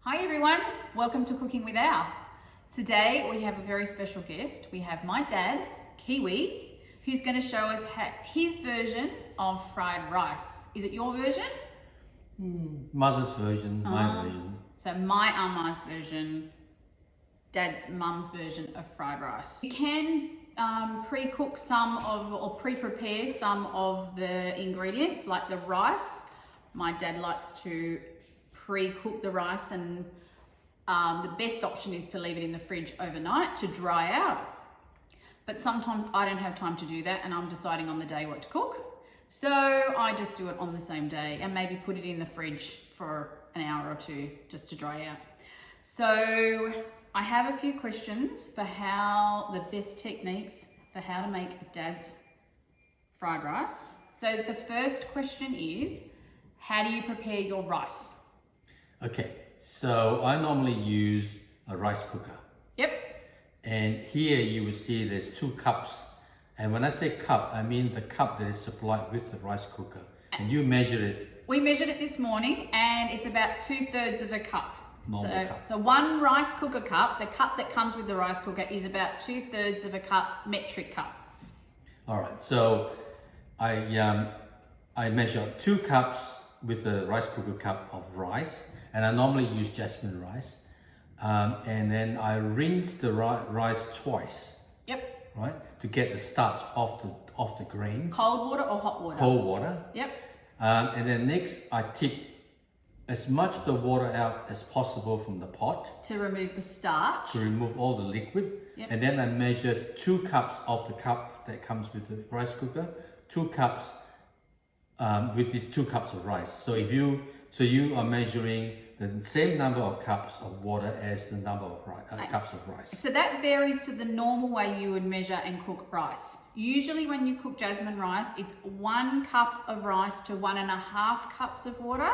Hi everyone, welcome to Cooking with Al. Today we have a very special guest. We have my dad, Kiwi, who's going to show us his version of fried rice. Is it your version? Mother's version, my version. So my Ama's version, Dad's mum's version of fried rice. You can pre-cook or pre-prepare some of the ingredients like the rice. My dad likes to pre-cook the rice, and the best option is to leave it in the fridge overnight to dry out. But sometimes I don't have time to do that and I'm deciding on the day what to cook. So I just do it on the same day and maybe put it in the fridge for an hour or two just to dry out. So I have a few questions for the best techniques for how to make Dad's fried rice. So the first question is, how do you prepare your rice? Okay, so I normally use a rice cooker. Yep. And here you will see there's 2 cups. And when I say cup, I mean the cup that is supplied with the rice cooker. And you measure it. We measured it this morning and it's about 2/3 of a cup. Normal cup. The one rice cooker cup, the cup that comes with the rice cooker, is about 2/3 of a cup, metric cup. All right, so I measure 2 cups with the rice cooker cup of rice. And I normally use jasmine rice. And then I rinse the rice twice. Yep. Right, to get the starch off the grains. Cold water or hot water? Cold water. Yep. And then next I tip as much of the water out as possible from the pot. To remove the starch. To remove all the liquid. Yep. And then I measure 2 cups of the cup that comes with the rice cooker. 2 cups with these 2 cups of rice. So you are measuring the same number of cups of water as the number of cups of rice. So that varies to the normal way you would measure and cook rice. Usually when you cook jasmine rice, it's 1 cup of rice to 1.5 cups of water.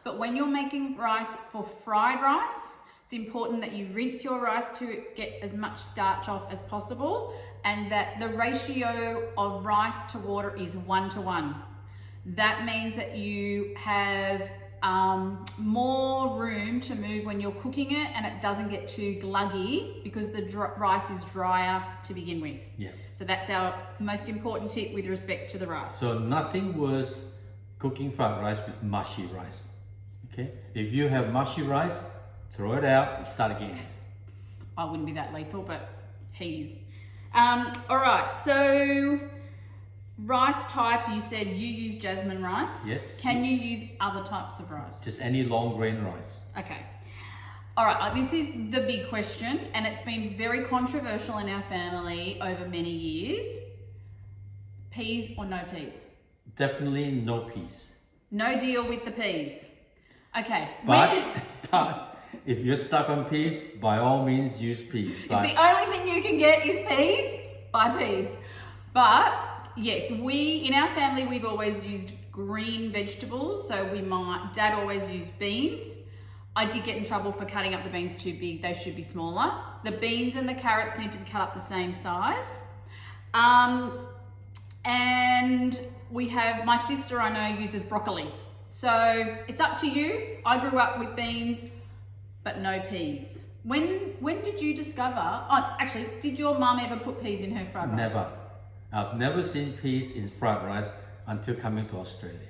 But when you're making rice for fried rice, it's important that you rinse your rice to get as much starch off as possible, and that the ratio of rice to water is 1:1. That means that you have more room to move when you're cooking it, and it doesn't get too gluggy because the rice is drier to begin with. Yeah. So that's our most important tip with respect to the rice. So nothing worse cooking fried rice with mushy rice. Okay. If you have mushy rice, throw it out and start again. I wouldn't be that lethal, but he's. All right. So rice type, you said you use jasmine rice. Yes. Can you use other types of rice? Just any long grain rice. Okay. All right, this is the big question, and it's been very controversial in our family over many years. Peas or no peas? Definitely no peas. No deal with the peas. Okay. But if you're stuck on peas, by all means use peas. If the only thing you can get is peas, buy peas. But yes, in our family, we've always used green vegetables. So Dad always used beans. I did get in trouble for cutting up the beans too big. They should be smaller. The beans and the carrots need to be cut up the same size. And my sister, I know, uses broccoli. So it's up to you. I grew up with beans, but no peas. When did you discover, actually, did your mum ever put peas in her fried rice? Never. I've never seen peas in fried rice until coming to Australia.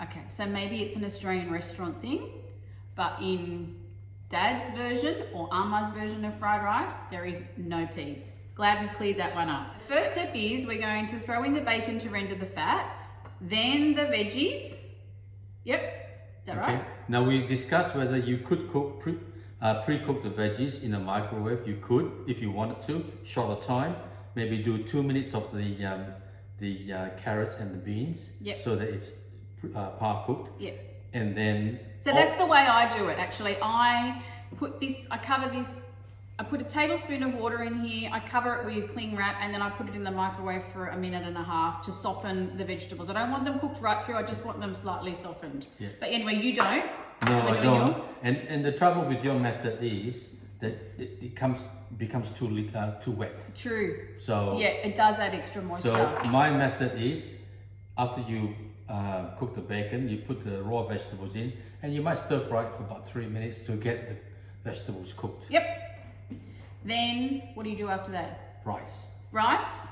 Okay, so maybe it's an Australian restaurant thing, but in Dad's version or Ama's version of fried rice, there is no peas. Glad we cleared that one up. The first step is we're going to throw in the bacon to render the fat, then the veggies. Yep, is that right? Now we discussed whether you could pre-cook the veggies in a microwave. You could, if you wanted to, shorter time. Maybe do 2 minutes of the carrots and the beans, yep, so that it's par cooked. Yep. And then. So that's the way I do it. Actually, I put I put a tablespoon of water in here. I cover it with cling wrap, and then I put it in the microwave for 1.5 minutes to soften the vegetables. I don't want them cooked right through. I just want them slightly softened. Yeah. But anyway, you don't. No, I don't. And the trouble with your method is that it becomes too wet. True. So yeah, it does add extra moisture. So my method is, after you cook the bacon, you put the raw vegetables in, and you might stir fry it for about 3 minutes to get vegetables cooked. Yep. Then what do you do after that? Rice. Rice.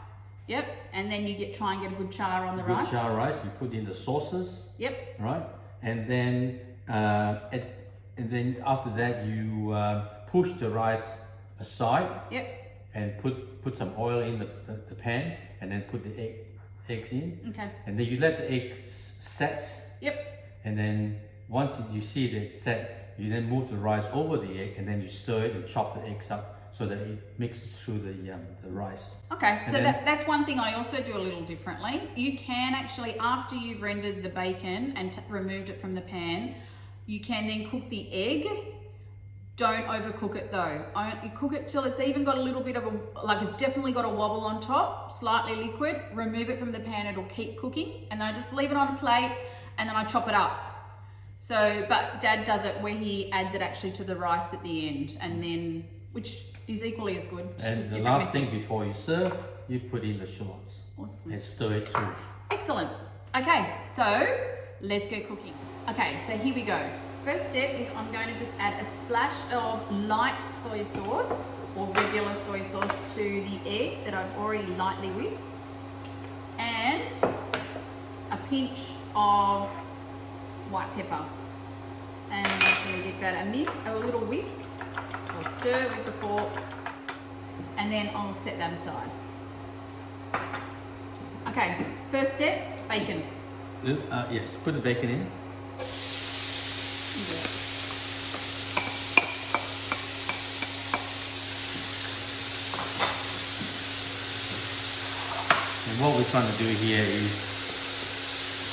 Yep. And then you try and get a good char on the rice. Good char rice. You put in the sauces. Yep. Right. And then after that you push the rice aside. Yep. And put some oil in the pan, and then put the eggs in. Okay. And then you let the egg set. Yep. And then once you see that it's set, you then move the rice over the egg, and then you stir it and chop the eggs up so that it mixes through the rice. Okay, And so then- that's one thing I also do a little differently. You can actually, after you've rendered the bacon and removed it from the pan, you can then cook the egg. Don't overcook it though. You cook it till it's even got a little bit of it's definitely got a wobble on top, slightly liquid. Remove it from the pan, it'll keep cooking. And then I just leave it on a plate and then I chop it up. So, but Dad does it where he adds it actually to the rice at the end, and then, which is equally as good. It's And just the different last thing method. before you serve, you put in the shallots Awesome. and stir it through. Excellent. Okay, so let's get cooking. Okay, so here we go. First step is I'm going to just add a splash of light soy sauce or regular soy sauce to the egg that I've already lightly whisked, and a pinch of white pepper. And I'm just going to give that a little whisk. I'll stir with the fork, and then I'll set that aside. Okay, first step, bacon. Yes, put the bacon in. And what we're trying to do here is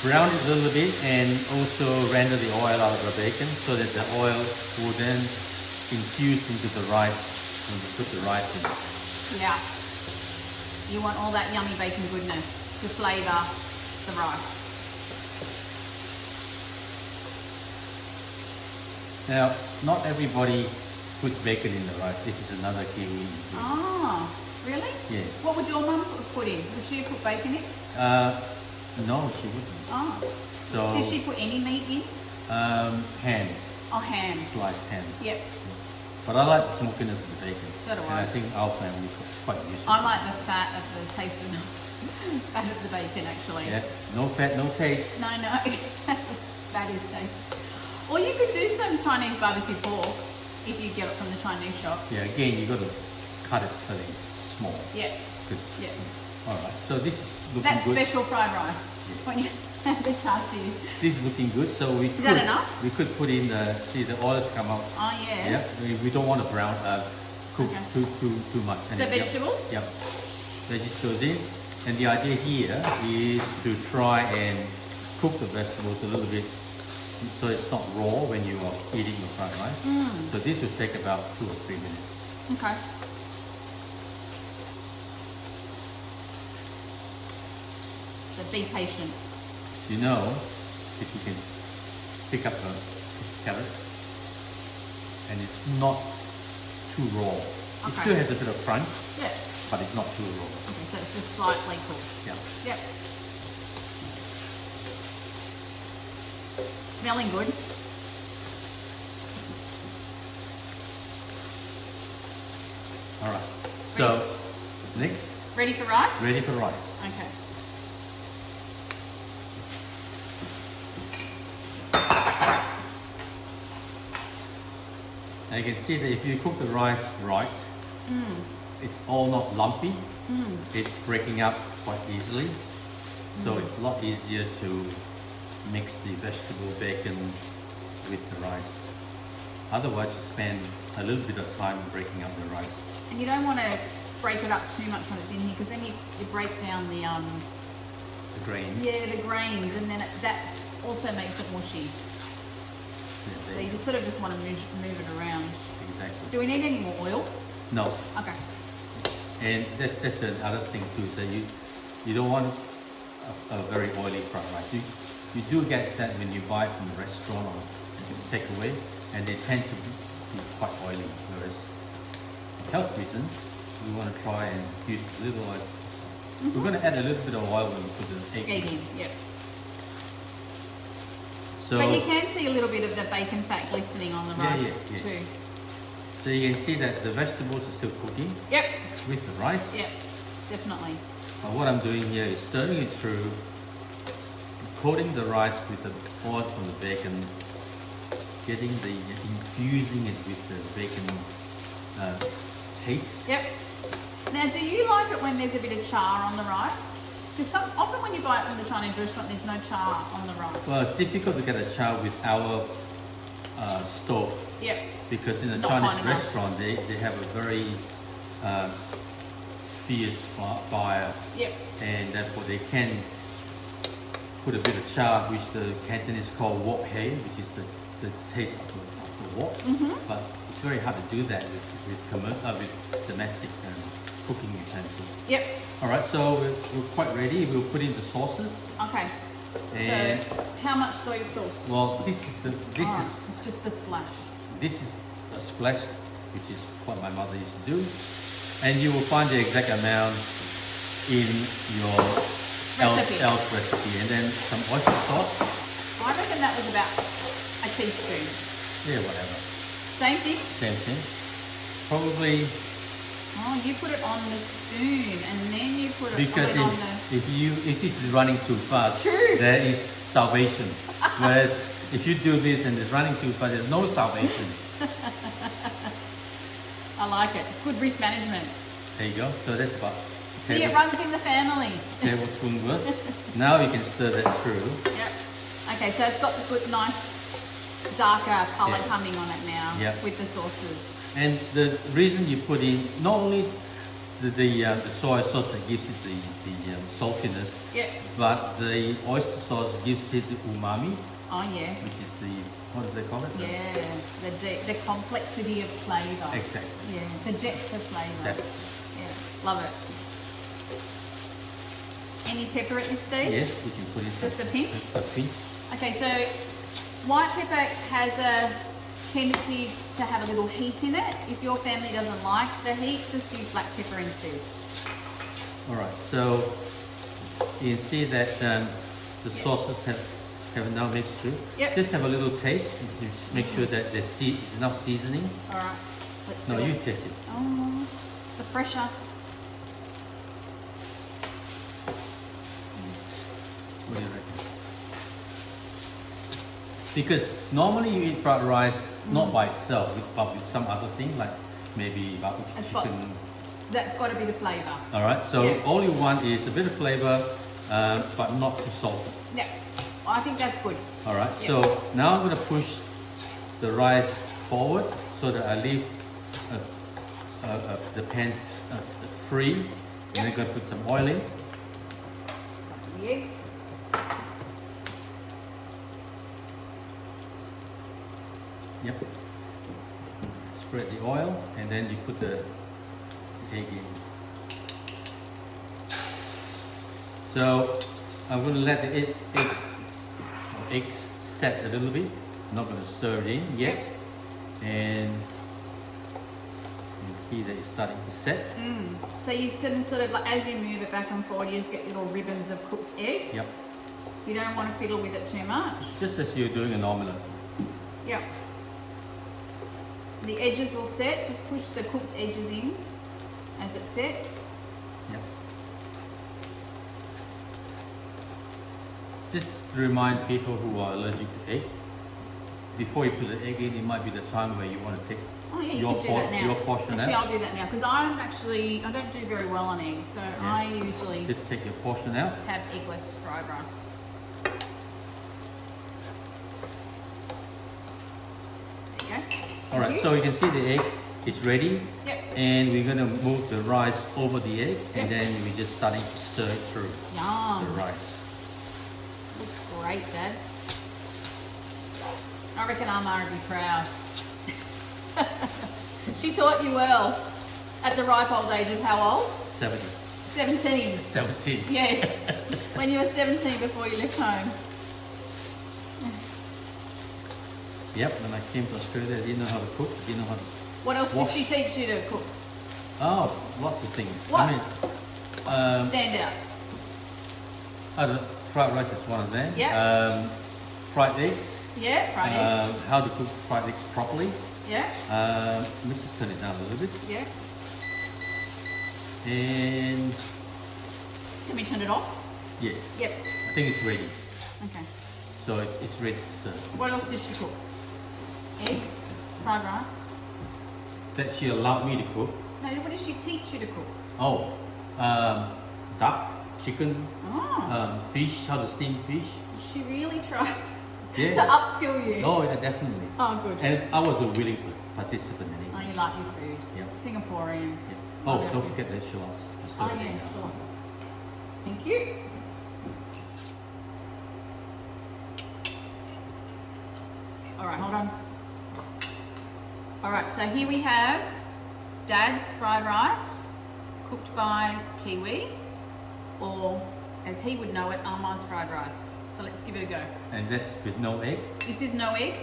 brown it a little bit and also render the oil out of the bacon so that the oil will then infuse into the rice when you put the rice in. Yeah. You want all that yummy bacon goodness to flavour the rice. Now, not everybody puts bacon in the rice. This is another key we use. Ah, really? Yeah. What would your mum put in? Would she put bacon in? No, she wouldn't. Oh. So, Did she put any meat in? ham, Oh, ham. sliced ham. Yep. But I like the smokiness of the bacon. So do And I. I think our family is quite used to I it. like the fat of the taste of the fat of the bacon actually. Yeah, no fat, no taste. No, that is taste. Or you could do some Chinese barbecue pork if you get it from the Chinese shop. Yeah, again, you got to cut it fairly small. Yeah. Good. Yeah. All right, so this is looking That's good. special fried rice. When you have the char siu. This is looking good. So we could, that enough? We could put in the oils come out. Oh yeah. Yeah, we don't want to brown cook Okay. too much. So vegetables? Yep. Vegetables in, and the idea here is to try and cook the vegetables a little bit so it's not raw when you are eating the fried rice. So this will take about 2 or 3 minutes. Okay. So be patient. You know, if you can pick up a carrot and it's not too raw. It Okay. still has a bit of crunch, Yeah. but it's not too raw. Okay, so it's just slightly cooked. Yeah. Yep. Smelling good. All right. So next, Ready for rice? ready for rice. Okay. Now you can see that if you cook the rice right, it's all not lumpy. It's breaking up quite easily. So it's a lot easier to mix the vegetable bacon with the rice. Otherwise, you spend a little bit of time breaking up the rice. And you don't want to break it up too much when it's in here because then you break down the The grain. the grains, and then that also makes it mushy. So you just sort of just want to move it around. Exactly. Do we need any more oil? No. Okay. And that's another thing too. So you don't want a very oily fried rice. You do get that when you buy it from the restaurant or takeaway, and they tend to be quite oily. Whereas for health reasons, we want to try and use a little oil. We're going to add a little bit of oil when we put the egg Egg in. in, yep. So But you can see a little bit of the bacon fat glistening on the Yeah, rice yeah. too. So you can see that the vegetables are still cooking Yep, with the rice. yep, definitely. But what I'm doing here is stirring it through, coating the rice with the oil from the bacon, infusing it with the bacon's taste. Yep. Now, do you like it when there's a bit of char on the rice? Because often when you buy it from the Chinese restaurant, there's no char on the rice. Well, it's difficult to get a char with our stove. Yep. Because in a Not Chinese fine enough. restaurant, they have a very fierce fire, Yep. and therefore they can put a bit of char, which the Cantonese call wok hei, which is the taste of the wok. Mhm. But it's very hard to do that with domestic cooking utensils. Yep. All right, so we're quite ready. We'll put in the sauces, Okay. and So, how much soy sauce? well, this is Alright, it's just the splash. This is a splash, which is what my mother used to do. And you will find the exact amount in your Recipe. else recipe. And then some oyster sauce. I reckon that was about a teaspoon. Yeah, whatever. Same thing? Same thing. Probably Oh, you put it on the spoon and then you put it because on the... if this is running too fast, True. there is salvation. Whereas if you do this and it's running too fast, there's no salvation. I like it. It's good risk management. There you go. So that's about See, it runs in the family. tablespoon worth. Now you can stir that through. Yep. Okay, so it's got the good, nice, darker colour Yeah. coming on it now Yeah. with the sauces. And the reason you put in not only the soy sauce that gives it the saltiness, Yep. but the oyster sauce gives it the umami, Oh, yeah. which is what do they call it? Yeah. The complexity of flavour. Exactly. Yeah. The depth of flavour. Depth. Yeah. Love it. Any pepper at this stage? Yes, we can put in Just a pinch? Just a pinch. Okay, so white pepper has a tendency to have a little heat in it. If your family doesn't like the heat, just use black pepper instead. All right. So you can see that the sauces have now mixed through. Yep. Just have a little taste. Just make sure that there's enough seasoning. All right, let's No, do you it. taste it. Oh, the pressure. What do you reckon? Because normally you eat fried rice not by itself, but with some other thing like maybe barbecue It's got- chicken. That's got a bit of flavour. All right, so Yeah. all you want is a bit of flavor, but not too salty. Yeah, I think that's good. All right, Yeah. so now I'm going to push the rice forward so that I leave the pan free. And Yeah. then going to put some oil in. The eggs. Yep. Spread the oil and then you put the egg in. So I'm going to let the eggs set a little bit. I'm not going to stir it in yet. And you see that it's starting to set. So you can sort of, like, as you move it back and forward, you just get little ribbons of cooked egg. Yep. You don't want to fiddle with it too much. Just as you're doing an omelette. Yep. The edges will set. Just push the cooked edges in as it sets. Yep. Just to remind people who are allergic to egg, before you put the egg in, it might be the time where you want to take Oh yeah, you your, can do that now. your portion Actually, out. I'll do that now because I don't do very well on eggs, so I usually Just take your portion out. have eggless fried rice. There you go. All right, so you can see the egg is ready. Yep. And we're going to move the rice over the egg, and Yep. then we're just starting to stir it through Yum. the rice. Looks great, Dad. I reckon Amara would be proud. She taught you well at the ripe old age of how old? 70. 17. 17. Yeah. When you were 17 before you left home. Yep, when I came to Australia, I didn't know how to cook, didn't know how to... What else Wash. did she teach you to cook? Oh, lots of things. What? I mean, Stand out. fried rice is one of them. Yep. Fried eggs. Yeah, fried eggs. How to cook fried eggs properly. Yeah. Let me just turn it down a little bit. Yeah. And Can we turn it off? yes, Yep. I think it's ready. Okay. So it's ready to serve. What else did she cook? Eggs, fried rice. That she allowed me to cook. No, what did she teach you to cook? Oh, duck, chicken, Oh, fish, how to steam fish. she really tried Yeah. to upskill you. Oh, yeah, definitely. Oh, good. And I was a willing participant in it. Oh, you like your food. Yeah. Singaporean. Yeah. Oh, don't forget the shallots. to stir Oh, it yeah, in. sure. Thank you. All right, hold on. All right, so here we have Dad's fried rice, cooked by Kiwi, or as he would know it, Alma's fried rice. So let's give it a go. And that's with no egg. This is no egg.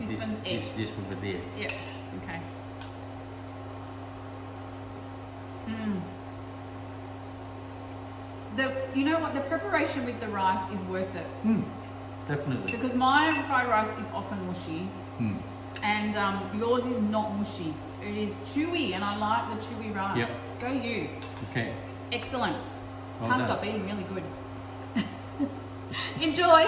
This This, one's egg. this with the egg. Yep. Okay. Mmm. You know what? The preparation with the rice is worth it Definitely. because my fried rice is often mushy, Mm. and yours is not mushy. It is chewy, and I like the chewy rice. Yep. Go you. Okay. Excellent. Well Can't done. stop eating. Really good. Enjoy.